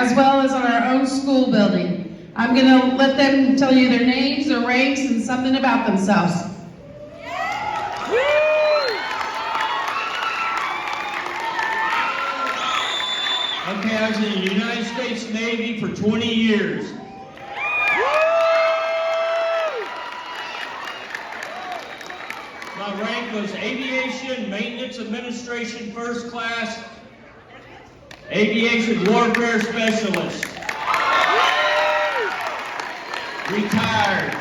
as well as on our own school building. I'm going to let them tell you their names, their ranks, and something about themselves. Okay, I was in the United States Navy for 20 years. My rank was Aviation Maintenance Administration First Class, Aviation Warfare Specialist. Retired.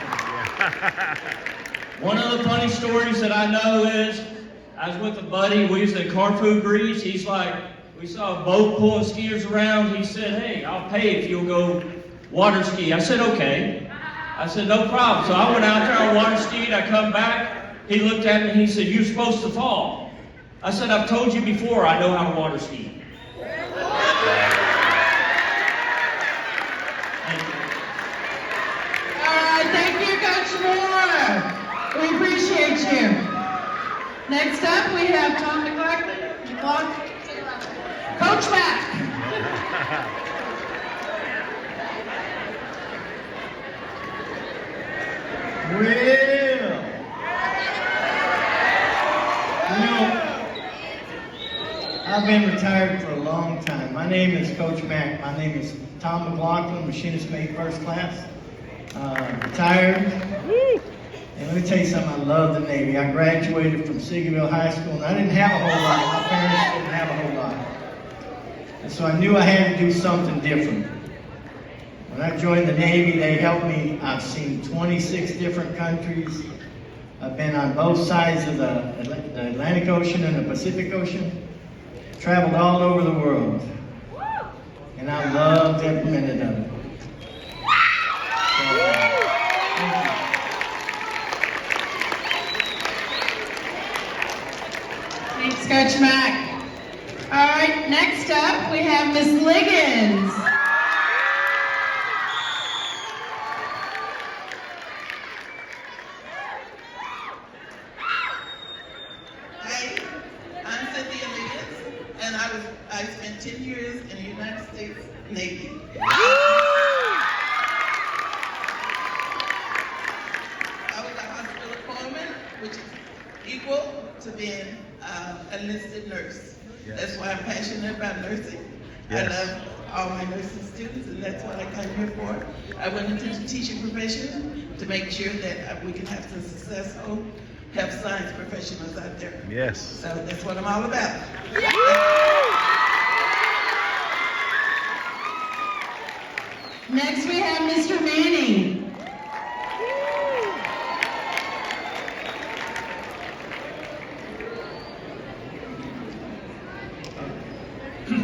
One of the funny stories that I know is, I was with a buddy, we was at Corfu, Greece. He's like, we saw a boat pulling skiers around. He said, hey, I'll pay if you'll go water ski. I said, okay. I said, no problem. So I went out there, I water skied, I come back. He looked at me and he said, you're supposed to fall. I said, I've told you before, I know how to water ski. All right, thank you, Coach Moore. We appreciate you. Next up, we have Tom McLaughlin. Coach Mack. Well, I've been retired for a long time. My name is Coach Mack. My name is Tom McLaughlin, Machinist Mate First Class. Retired. And let me tell you something, I love the Navy. I graduated from Seagoville High School, and I didn't have a whole lot. My parents didn't have a whole lot. And so I knew I had to do something different. When I joined the Navy, they helped me. I've seen 26 different countries. I've been on both sides of the Atlantic Ocean and the Pacific Ocean. Traveled all over the world. And I loved every minute of it. Thanks, Coach Mack. All right, next up, we have Miss Liggins. Hi, I'm Cynthia Liggins, and I spent 10 years in the United States Navy. I was a hospital corpsman, which is equal to being an enlisted nurse. Yes. That's why I'm passionate about nursing. Yes. I love all my nursing students, and that's what I come here for. I went into the teaching profession to make sure that we can have some successful health science professionals out there. Yes. So that's what I'm all about. Next, we have Mr. Manning.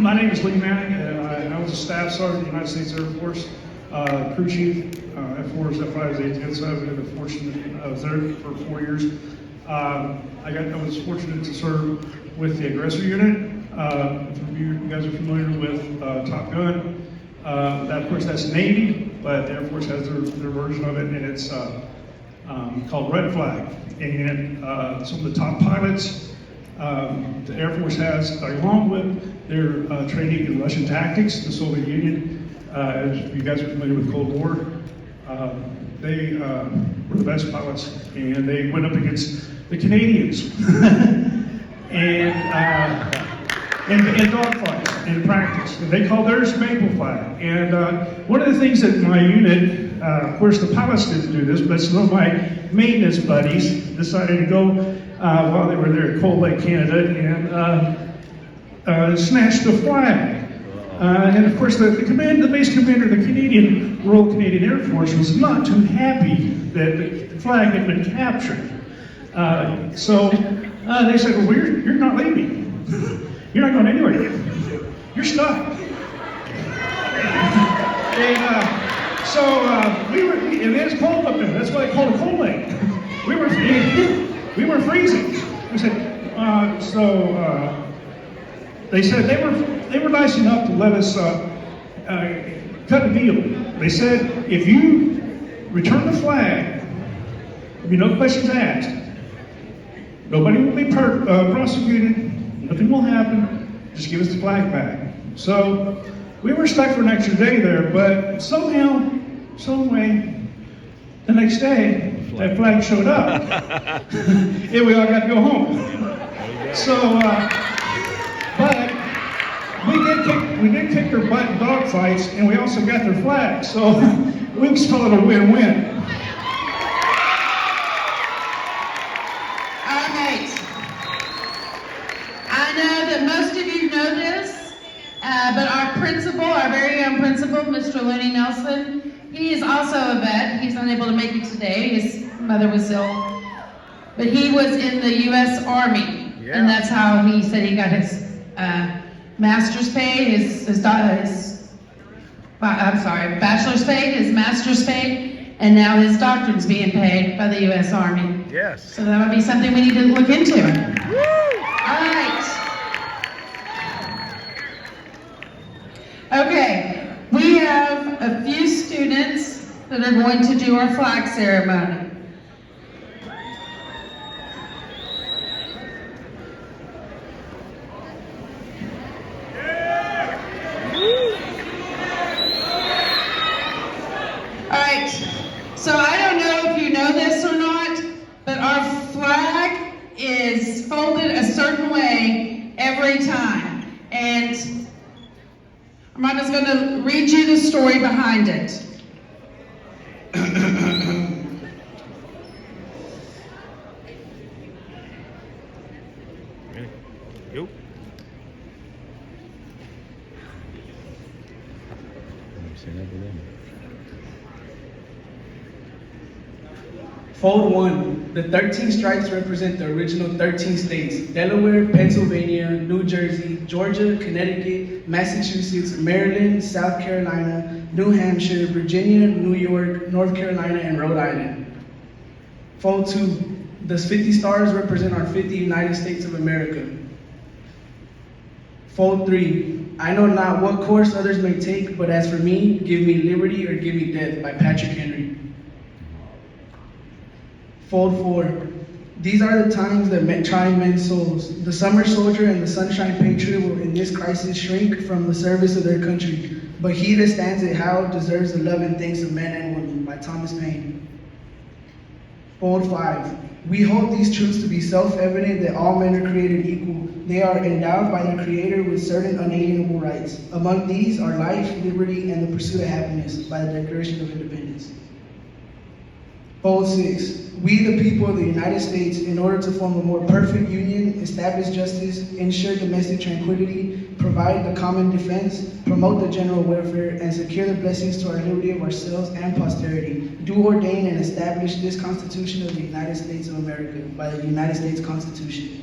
My name is Lee Manning, and I was a staff sergeant in the United States Air Force, crew chief, F4s, F5s, A10s. So I've been fortunate. I was there for 4 years. I was fortunate to serve with the aggressor unit. If you guys are familiar with Top Gun, that of course that's Navy, but the Air Force has their version of it, and it's called Red Flag. And some of the top pilots the Air Force has, along with their training in Russian tactics, the Soviet Union, as you guys are familiar with Cold War, they were the best pilots, and they went up against the Canadians and dogfights in practice. And they call theirs Maple Flag. And one of the things that my unit, of course the pilots didn't do this, but some of my maintenance buddies decided to go while they were there at Cold Lake, Canada, and snatch the flag. And of course, the base commander of the Royal Canadian Air Force was not too happy that the flag had been captured. So they said, well, you're not leaving. You're not going anywhere. You're stuck. And and it's cold up there. That's why they call it Cold Lake. We were freezing. We said, they said they were nice enough to let us cut a deal. They said, if you return the flag, there'll be no questions asked. Nobody will be prosecuted. Nothing will happen. Just give us the flag back. So we were stuck for an extra day there, but somehow, some way, the next day, that flag showed up. And we all got to go home. So, but we did kick their butt in dog fights, and we also got their flag. So we just call it a win-win. All right. I know that most of you know this, but our principal, our very own principal, Mr. Lenny Nelson, he is also a vet. He's unable to make it today. His mother was ill. But he was in the U.S. Army, and that's how he said he got his master's paid, bachelor's paid, his master's paid, and now his doctorate's being paid by the U.S. Army. Yes. So that would be something we need to look into. All right. Okay, we have a few students that are going to do our flag ceremony. All right, so I don't know if you know this or not, but our flag is folded a certain way every time. And Armando's going to read you the story behind it. Yep. Fold 1. The 13 stripes represent the original 13 states: Delaware, Pennsylvania, New Jersey, Georgia, Connecticut, Massachusetts, Maryland, South Carolina, New Hampshire, Virginia, New York, North Carolina, and Rhode Island. Fold 2. The 50 stars represent our 50 United States of America. Fold 3. I know not what course others may take, but as for me, give me liberty or give me death, by Patrick Henry. Fold 4. These are the times that try men's souls. The summer soldier and the sunshine patriot will in this crisis shrink from the service of their country. But he that stands at Howe deserves the love and thanks of men and women, by Thomas Paine. Fold 5. We hold these truths to be self-evident that all men are created equal. They are endowed by their Creator with certain unalienable rights. Among these are life, liberty, and the pursuit of happiness, by the Declaration of Independence. Fold 6. We, the people of the United States, in order to form a more perfect union, establish justice, ensure domestic tranquility, provide the common defense, promote the general welfare, and secure the blessings to our liberty of ourselves and posterity, do ordain and establish this Constitution of the United States of America, by the United States Constitution.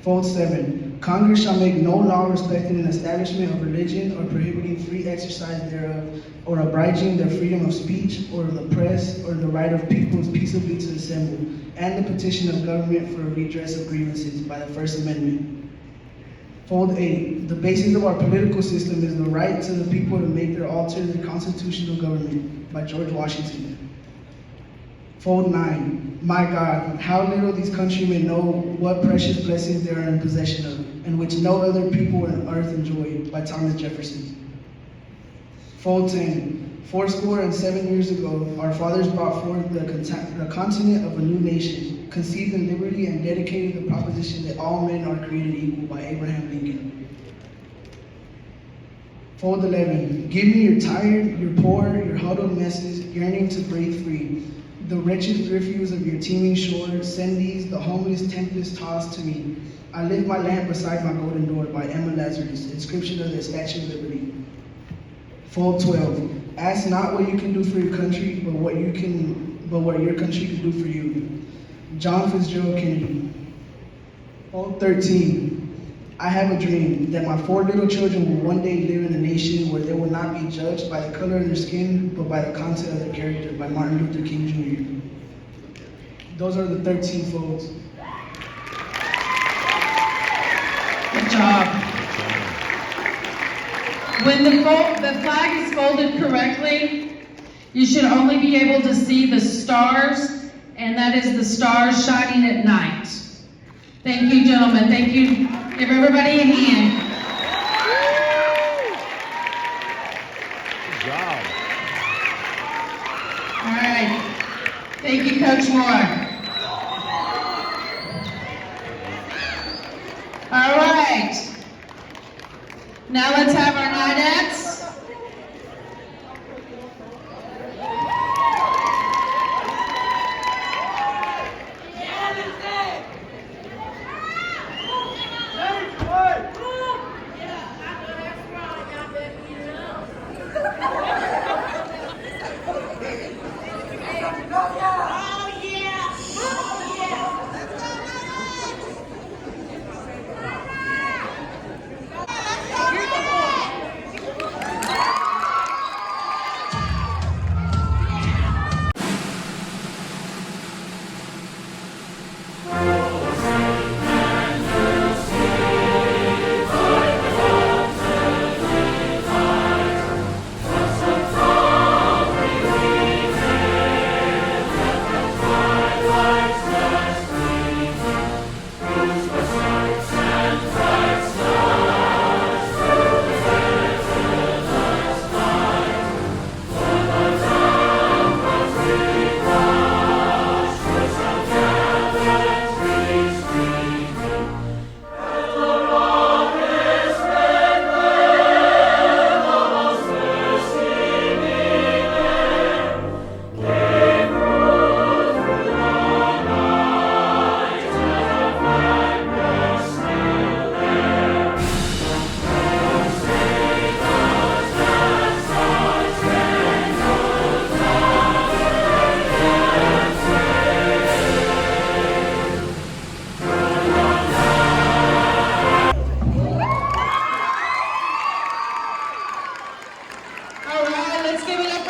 Fold 7. Congress shall make no law respecting an establishment of religion or prohibiting free exercise thereof, or abridging the freedom of speech or of the press, or the right of peoples peaceably to assemble, and the petition of government for a redress of grievances, by the First Amendment. Fold 8. The basis of our political system is the right to the people to make their alter their constitutional government, by George Washington. Fold 9. My God, how little these countrymen know what precious blessings they are in possession of, and which no other people on earth enjoy, by Thomas Jefferson. Fold 10. 7 years ago, our fathers brought forth the continent of a new nation, conceived in liberty and dedicated the proposition that all men are created equal, by Abraham Lincoln. Fold 11. Give me your tired, your poor, your huddled messes, yearning to break free. The wretched refuse of your teeming shore, send these, the homeless tempest tossed to me. I lift my lamp beside my golden door, by Emma Lazarus, inscription of the Statue of Liberty. Fold 12. Ask not what you can do for your country, but what your country can do for you. John Fitzgerald Kennedy. Fold 13. I have a dream that my 4 little children will one day live in a nation where they will not be judged by the color of their skin, but by the content of their character, by Martin Luther King Jr. Those are the 13 folds. Good job. When the flag is folded correctly, you should only be able to see the stars, and that is the stars shining at night. Thank you, gentlemen. Thank you. Give everybody a hand. Thank you, Coach Moore. All right. Now let's have our Nidettes. All right, let's give it up